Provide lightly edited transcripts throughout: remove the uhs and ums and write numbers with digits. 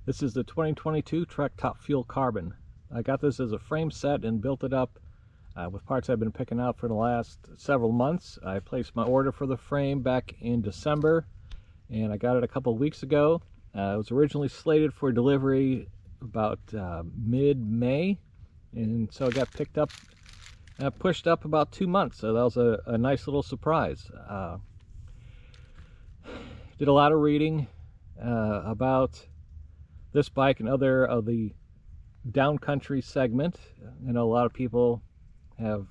This is the 2022 Trek Top Fuel Carbon. I got this as a frame set and built it up with parts I've been picking out for the last several months. I placed my order for the frame back in December, and I got it a couple weeks ago. It was originally slated for delivery about mid-May, and so it got picked up, pushed up about 2 months, so that was a nice little surprise. Did a lot of reading about this bike and other of the downcountry segment. I know a lot of people have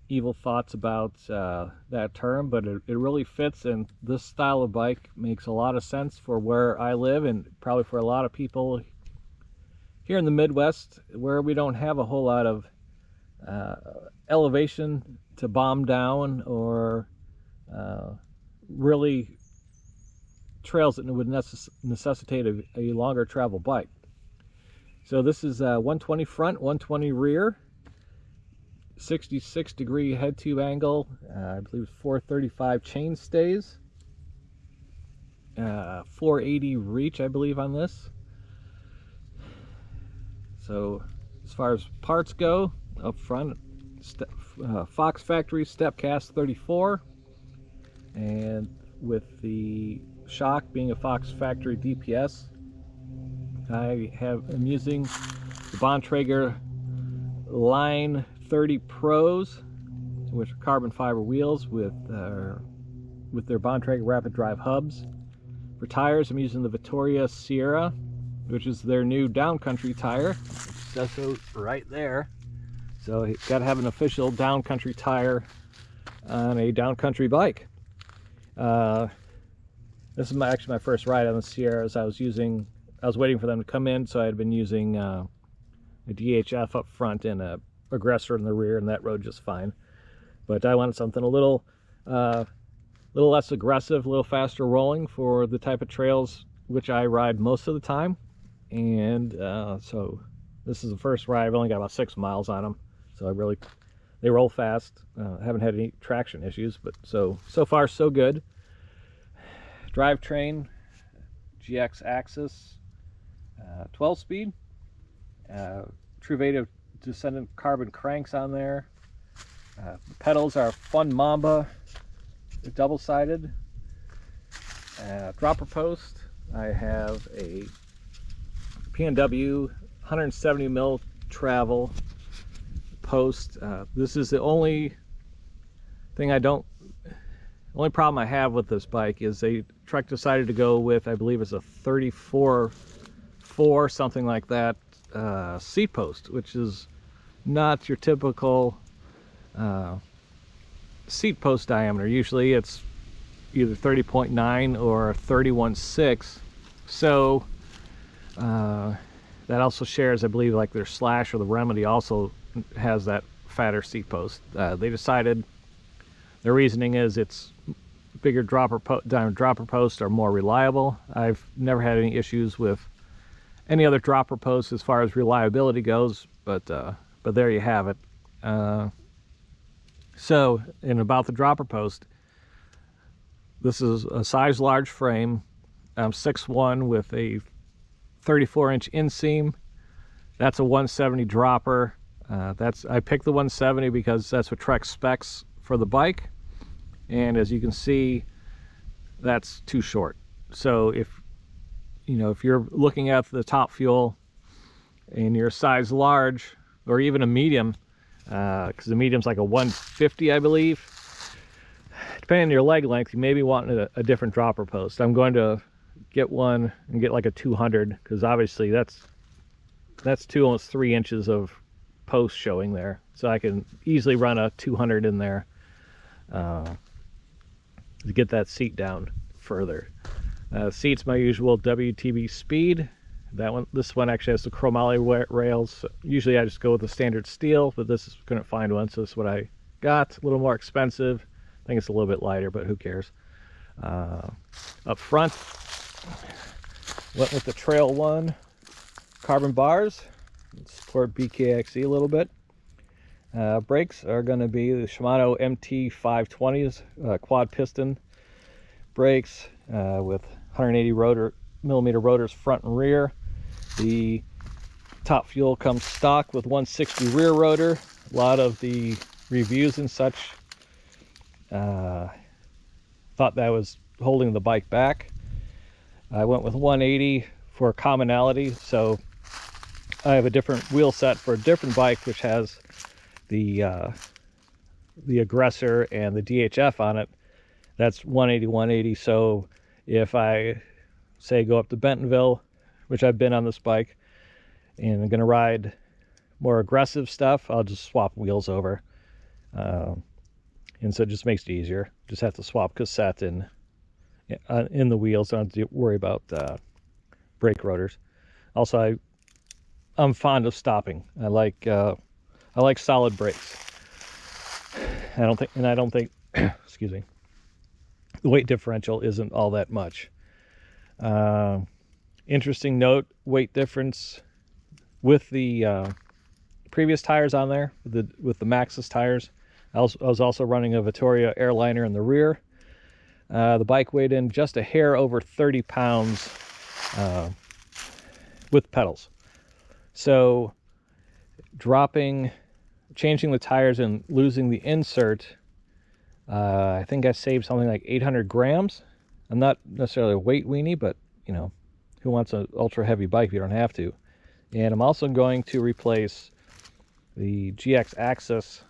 evil thoughts about that term, but it really fits, and this style of bike makes a lot of sense for where I live, and probably for a lot of people here in the Midwest, where we don't have a whole lot of elevation to bomb down, or really trails that would necessitate a longer travel bike. So this is 120 front, 120 rear, 66-degree head tube angle, I believe 435 chain stays, 480 reach I believe on this. So as far as parts go, up front, Fox Factory step cast 34, and with the shock being a Fox Factory DPS, I'm using the Bontrager Line 30 Pros, which are carbon fiber wheels with their Bontrager rapid drive hubs. For tires, I'm using the Vittoria Sierra, which is their new downcountry tire. It says so right there. So you got to have an official downcountry tire on a downcountry bike. This is actually my first ride on the Sierras. I was waiting for them to come in, so I had been using a DHF up front and a Aggressor in the rear, and that rode just fine. But I wanted something a little less aggressive, a little faster rolling for the type of trails which I ride most of the time. And so this is the first ride. I've only got about 6 miles on them, so they roll fast. Haven't had any traction issues, but so far so good. Drivetrain, GX Axis, 12-speed, Truveta Descendant carbon cranks on there. The pedals are Fun Mamba, double-sided. Dropper post, I have a P&W 170 mil travel post. This is the only problem I have with this bike is Trek decided to go with, I believe it's a 34.4, something like that, seat post, which is not your typical seat post diameter. Usually it's either 30.9 or 31.6. So that also shares, I believe, like their Slash or the Remedy also has that fatter seat post. They decided, their reasoning is it's bigger dropper posts are more reliable. I've never had any issues with any other dropper posts as far as reliability goes, but there you have it. So, and about the dropper post, this is a size large frame. I'm 6'1" with a 34-inch inseam. That's a 170 dropper. I picked the 170 because that's what Trek specs for the bike. And as you can see, that's too short. So if you're looking at the Top Fuel and you're a size large or even a medium, because the medium's like a 150, I believe, depending on your leg length, you may be wanting a different dropper post. I'm going to get one and get like a 200, because obviously that's almost 3 inches of post showing there. So I can easily run a 200 in there to get that seat down further. Seat's my usual WTB Speed. This one actually has the chromoly rails. Usually I just go with the standard steel, but couldn't find one, so this is what I got. A little more expensive. I think it's a little bit lighter, but who cares? Up front, went with the Trail One carbon bars. Support BKXE a little bit. Brakes are going to be the Shimano MT520s, quad piston brakes with 180 millimeter rotors front and rear. The top fuel comes stock with 160 rear rotor. A lot of the reviews and such thought that was holding the bike back. I went with 180 for commonality, so I have a different wheel set for a different bike which has the Aggressor and the DHF on it. That's 180. So if I say go up to Bentonville, which I've been on this bike, and I'm gonna ride more aggressive stuff, I'll just swap wheels over, and so it just makes it easier. Just have to swap cassette in the wheels. I don't have to worry about brake rotors. Also, I'm fond of stopping. I like solid brakes. I don't think excuse me, the weight differential isn't all that much. Interesting note, weight difference with the previous tires on there, with the Maxxis tires. I was also running a Vittoria Airliner in the rear. The bike weighed in just a hair over 30 pounds with pedals. So changing the tires and losing the insert, I think I saved something like 800 grams. I'm not necessarily a weight weenie, but you know, who wants an ultra heavy bike if you don't have to? And I'm also going to replace the GX Axis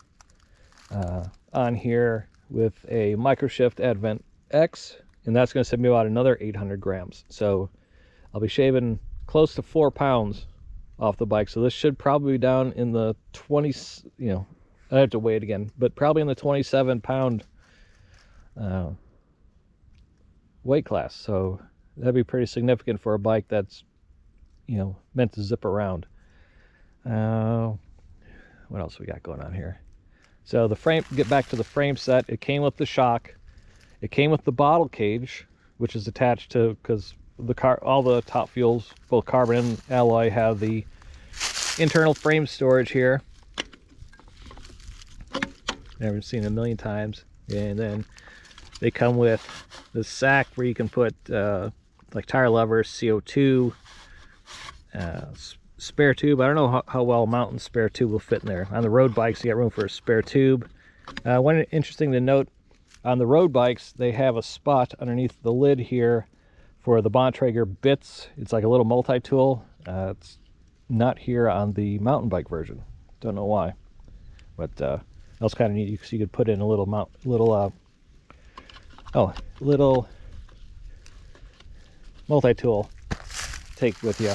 on here with a Microshift Advent X, and that's going to save me about another 800 grams. So I'll be shaving close to 4 pounds off the bike. So this should probably be down in the 20, you know, I have to weigh it again, but probably in the 27 pound weight class. So that'd be pretty significant for a bike that's, you know, meant to zip around. What else we got going on here? So the frame, get back to the frame set. It came with the shock. It came with the bottle cage, which is attached to, because all the top fuels, both carbon and alloy, have the internal frame storage here. Never seen a million times. And then they come with this sack where you can put like tire levers, CO2, spare tube. I don't know how well a mountain spare tube will fit in there. On the road bikes, you got room for a spare tube. One interesting to note, on the road bikes, they have a spot underneath the lid here for the Bontrager bits. It's like a little multi-tool. It's not here on the mountain bike version. Don't know why, but that was kind of neat because you could put in a little little multi-tool take with you.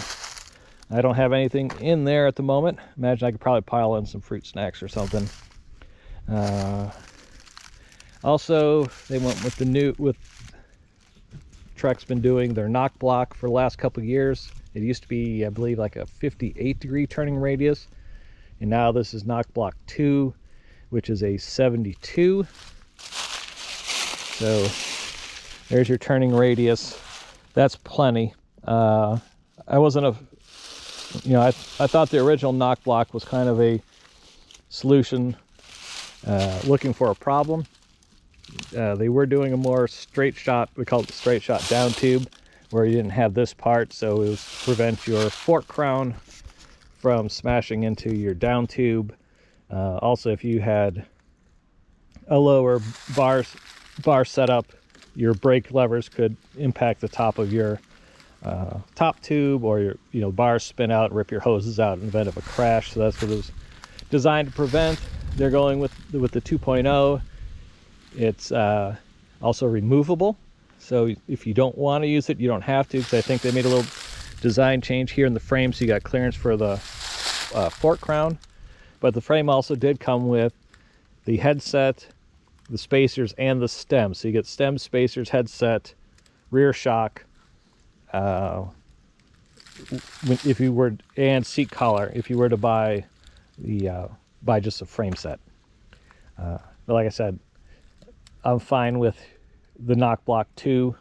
I don't have anything in there at the moment. Imagine I could probably pile in some fruit snacks or something. Also, they went with Trek's been doing their knock block for the last couple of years. It used to be, I believe, like a 58-degree turning radius, and now this is knock block 2, which is a 72. So there's your turning radius. That's plenty. I wasn't I thought the original knock block was kind of a solution looking for a problem. They were doing a more straight shot, we call it the straight shot down tube, where you didn't have this part, so it was to prevent your fork crown from smashing into your down tube. Also, if you had a lower bar setup, your brake levers could impact the top of your top tube, or your bars spin out and rip your hoses out in the event of a crash. So that's what it was designed to prevent. They're going with the 2.0. It's also removable, so if you don't want to use it, you don't have to, because I think they made a little design change here in the frame, so you got clearance for the fork crown. But the frame also did come with the headset, the spacers, and the stem. So you get stem, spacers, headset, rear shock, if you were, and seat collar if you were to buy just a frame set. But like I said, I'm fine with the knock block 2.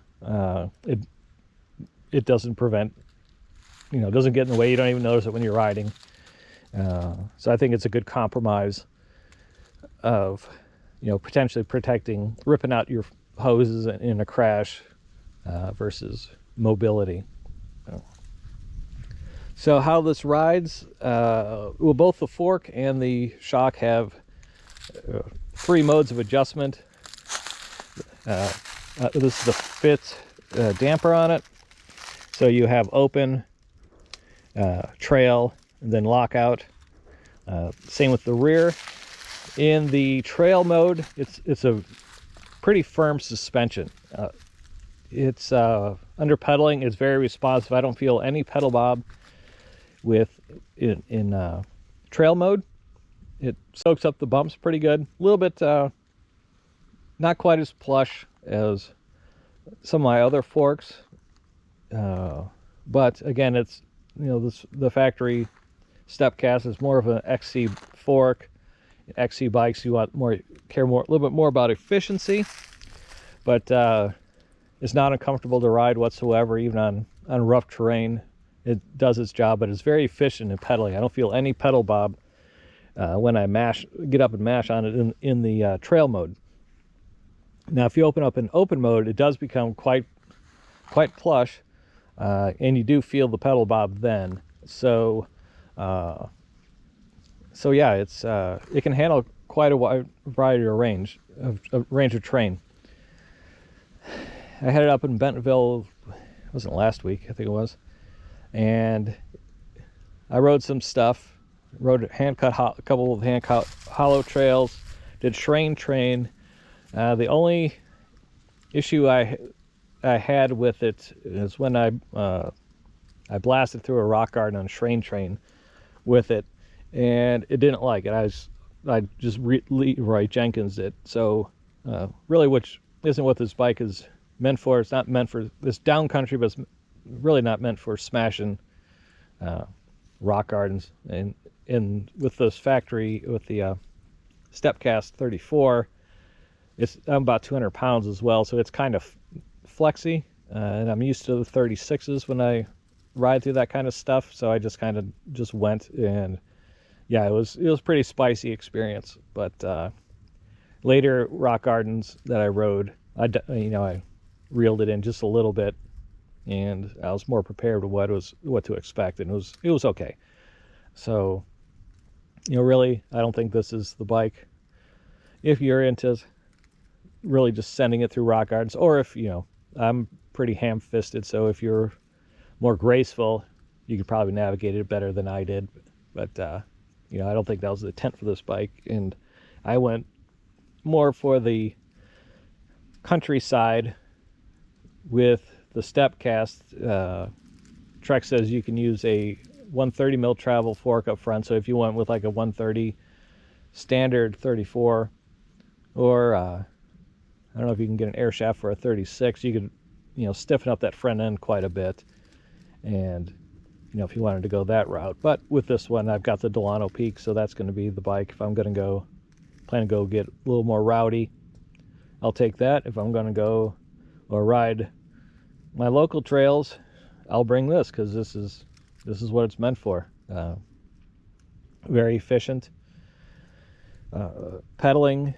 It doesn't prevent, doesn't get in the way. You don't even notice it when you're riding. So I think it's a good compromise of, potentially ripping out your hoses in a crash versus mobility. So how this rides, well, both the fork and the shock have 3 modes of adjustment. This is the fit damper on it. So you have open, trail, and then lockout. Same with the rear. In the trail mode, it's a pretty firm suspension. It's under pedaling, it's very responsive. I don't feel any pedal bob in trail mode. It soaks up the bumps pretty good. A little bit not quite as plush as some of my other forks, but again, it's, you know, the factory step cast is more of an XC fork. XC bikes, you want care a little bit more about efficiency, but it's not uncomfortable to ride whatsoever, even on rough terrain. It does its job, but it's very efficient in pedaling. I don't feel any pedal bob when I get up and mash on it in the trail mode. Now, if you open up in open mode, it does become quite plush, and you do feel the pedal bob then. So yeah, it can handle quite a wide variety of range of terrain. I headed up in Bentonville, it wasn't last week, I think it was, and I rode some stuff. Rode a couple of hand-cut hollow trails, did train. The only issue I had with it is when I blasted through a rock garden on train with it, and it didn't like it. I just Leroy Jenkins it. So really, which isn't what this bike is meant for. It's not meant for this down country, but it's really not meant for smashing rock gardens. And with this factory, with the Stepcast 34, I'm about 200 pounds as well, so it's kind of flexy, and I'm used to the 36s when I ride through that kind of stuff. So I just kind of went, and yeah, it was pretty spicy experience. But later rock gardens that I rode, I reeled it in just a little bit, and I was more prepared with what to expect, and it was okay. So, really, I don't think this is the bike if you're into really just sending it through rock gardens, or if, I'm pretty ham-fisted, so if you're more graceful, you could probably navigate it better than I did. But, I don't think that was the intent for this bike, and I went more for the countryside with the Stepcast. Trek says you can use a 130 mil travel fork up front, so if you went with like a 130 standard 34, or I don't know if you can get an air shaft for a 36, you could stiffen up that front end quite a bit, and if you wanted to go that route. But with this one, I've got the Delano Peak, so that's going to be the bike. If I'm going to plan to go get a little more rowdy, I'll take that. If I'm going to go or ride my local trails, I'll bring this, because this is what it's meant for. Very efficient. Pedaling,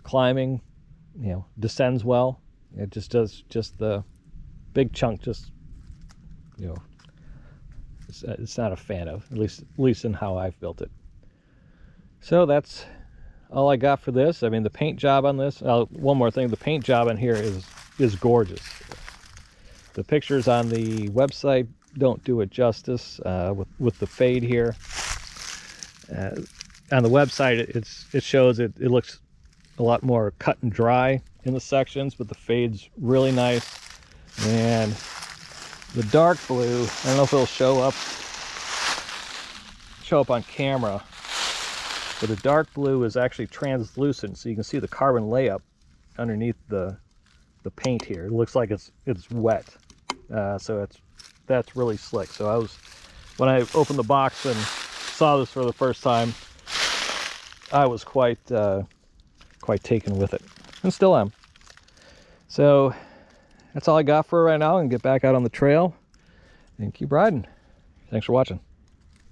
climbing, descends well. It just does the big chunk. It's not a fan of, at least in how I've built it. So that's all I got for this. I mean, the paint job on this. One more thing, the paint job on here is gorgeous. The pictures on the website don't do it justice with the fade here. On the website, it shows it looks a lot more cut and dry in the sections, but the fade's really nice. And the dark blue, I don't know if it'll show up on camera, but the dark blue is actually translucent, so you can see the carbon layup underneath the paint here. It looks like it's wet, so that's really slick. So when I opened the box and saw this for the first time, I was quite taken with it, and still am. So that's all I got for right now, and get back out on the trail and keep riding. Thanks for watching.